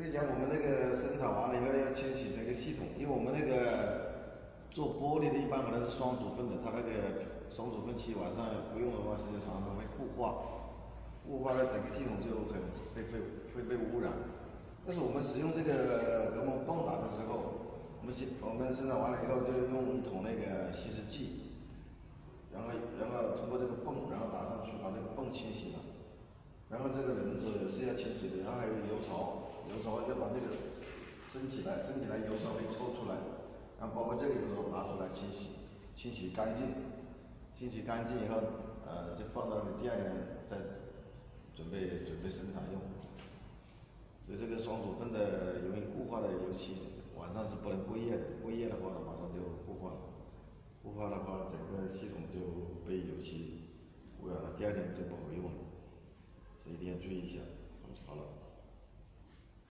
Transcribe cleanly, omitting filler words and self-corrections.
这个讲我们那个生产完了以后要清洗这个系统，因为我们那个做玻璃的一般可能是双组分的，它那个双组分期晚上不用的话，时间长了会固化，固化了整个系统就会被污染。但是我们使用这个隔膜泵打的时候，我们生产完了以后就用一桶那个稀释剂，然后通过这个泵，然后打上去把这个泵清洗了。然后这个轮子是要清洗的，然后还有油槽，油槽要把这个升起来油槽会抽出来，然后包括这个油槽拿出来清洗，清洗干净，清洗干净以后，就放到你第二年再准备生产用。所以这个双组分的容易固化的油漆，晚上是不能归液的，归液的话呢马上就固化了，固化的话整个系统就被油漆污染了，第二天就不好用了。所以一定要注意一下。好了。